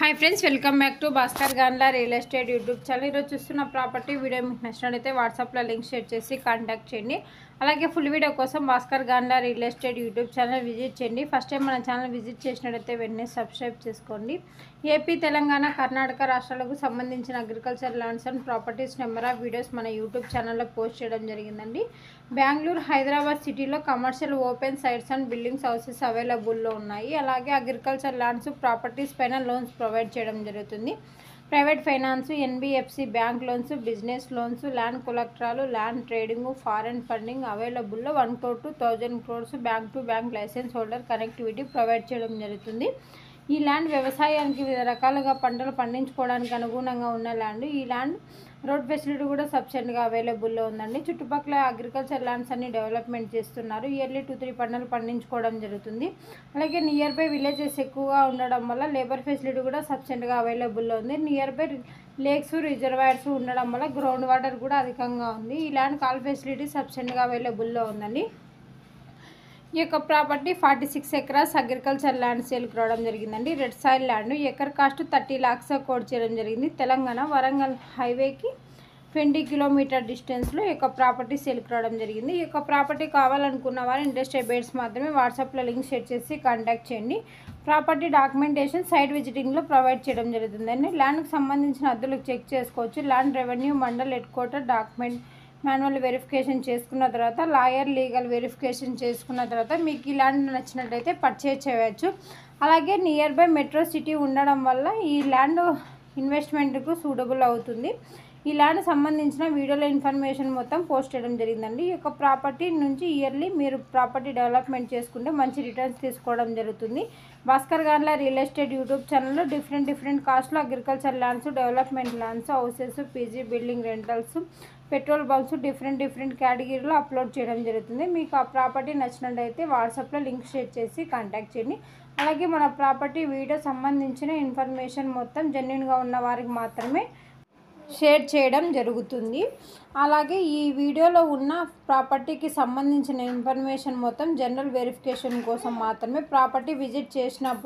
Hi friends, welcome back to Bhaskar Ganla real estate YouTube channel. ఈరోజు చూస్తున్న property video మీకు నచ్చినట్లయితే వాట్సాప్లో లింక్ షేర్ చేసి కాంటాక్ట్ చేయండి. అలాగే ఫుల్ వీడియో కోసం Bhaskar Ganla real estate YouTube channel visit చేయండి. ఫస్ట్ టైం మన ఛానల్ విజిట్ చేసినట్లయితే వెంటనే సబ్స్క్రైబ్ చేసుకోండి. ఏపీ, తెలంగాణ, కర్ణాటక రాష్ట్రాలకు సంబంధించిన agriculture lands and properties number of videos మన యూట్యూబ్ ఛానల్లో పోస్ట్ చేయడం జరిగిందండి. బెంగళూరు, హైదరాబాద్ సిటీలో commercial open sites and buildings houses అవైలబుల్లో ఉన్నాయి. అలాగే అగ్రికల్చర్ ల్యాండ్స్ ప్రాపర్టీస్ పైన లోన్స్ ప్రొవైడ్ చేయడం జరుగుతుంది. Private finance, NBFC bank loans, business loans, land కొలెక్టరాలు, ల్యాండ్ ట్రేడింగ్, ఫారెన్ ఫండింగ్ అవైలబుల్లో 1 crore to 1000 crores bank to bank licence holder connectivity provide చేయడం జరుగుతుంది. ఈ ల్యాండ్ వ్యవసాయానికి వివిధ రకాలుగా పంటలు పండించుకోవడానికి అనుగుణంగా ఉన్న ల్యాండ్. ఈ ల్యాండ్ రోడ్ ఫెసిలిటీ కూడా సఫిషియెంట్గా అవైలబుల్లో ఉందండి. చుట్టుపక్కల అగ్రికల్చర్ ల్యాండ్స్ అన్ని డెవలప్మెంట్ చేస్తున్నారు. ఇయర్లీ 2-3 పంటలు పండించుకోవడం జరుగుతుంది. అలాగే నియర్ బై విలేజెస్ ఎక్కువగా ఉండడం వల్ల లేబర్ ఫెసిలిటీ కూడా సఫిషియెంట్గా అవైలబుల్లో ఉంది. నియర్ బై లేక్స్, రిజర్వాయర్స్ ఉండడం వల్ల గ్రౌండ్ వాటర్ కూడా అధికంగా ఉంది. ఈ ల్యాండ్ కాల్ ఫెసిలిటీ సఫిషియెంట్గా అవైలబుల్లో ఉందండి. ఈ యొక్క ప్రాపర్టీ 46 acres అగ్రికల్చర్ ల్యాండ్ సేల్కి రావడం జరిగిందండి. Red soil land. Acre cost 30 lakhs quote చేయడం జరిగింది. తెలంగాణ వరంగల్ హైవేకి 20 kilometer డిస్టెన్స్లో ఈ యొక్క ప్రాపర్టీ సేల్కి రావడం జరిగింది. ఈ యొక్క ప్రాపర్టీ కావాలనుకున్న వారు ఇంట్రెస్టెడ్ బయర్స్ మాత్రమే వాట్సాప్లో లింక్ షేర్ చేసి కాంటాక్ట్ చేయండి. ప్రాపర్టీ డాక్యుమెంటేషన్ సైట్ విజిటింగ్లో ప్రొవైడ్ చేయడం జరుగుతుందండి. ల్యాండ్కి సంబంధించిన అద్దెలకు చెక్ చేసుకోవచ్చు. Land revenue mandal head quarter document manual verification చేసుకున్న తర్వాత, లాయర్ లీగల్ వెరిఫికేషన్ చేసుకున్న తర్వాత మీకు ఈ ల్యాండ్ నచ్చినట్లయితే పర్చేజ్ చేయవచ్చు. అలాగే నియర్ బై మెట్రో సిటీ ఉండడం వల్ల ఈ ల్యాండ్ ఇన్వెస్ట్మెంట్కు సూటబుల్ అవుతుంది. ఈ ల్యాండ్ సంబంధించిన వీడియోలో ఇన్ఫర్మేషన్ మొత్తం పోస్ట్ చేయడం జరిగిందండి. ఈ యొక్క ప్రాపర్టీ నుంచి ఇయర్లీ మీరు ప్రాపర్టీ డెవలప్మెంట్ చేసుకుంటే మంచి రిటర్న్స్ తీసుకోవడం జరుగుతుంది. Bhaskar Ganla real estate YouTube ఛానల్లో డిఫరెంట్ కాస్ట్లో agriculture lands, development lands, houses, PG building rentals, petrol bunks different కేటగిరీలో అప్లోడ్ చేయడం జరుగుతుంది. మీకు ఆ ప్రాపర్టీ నచ్చినట్లయితే వాట్సాప్లో లింక్ షేర్ చేసి కాంటాక్ట్ చేయండి. అలాగే మన ప్రాపర్టీ వీడియో సంబంధించిన ఇన్ఫర్మేషన్ మొత్తం జెన్యున్గా ఉన్న వారికి మాత్రమే షేర్ చేయడం జరుగుతుంది. అలాగే ఈ వీడియోలో ఉన్న ప్రాపర్టీకి సంబంధించిన ఇన్ఫర్మేషన్ మొత్తం జనరల్ వెరిఫికేషన్ కోసం మాత్రమే. ప్రాపర్టీ విజిట్ చేసినప్పుడు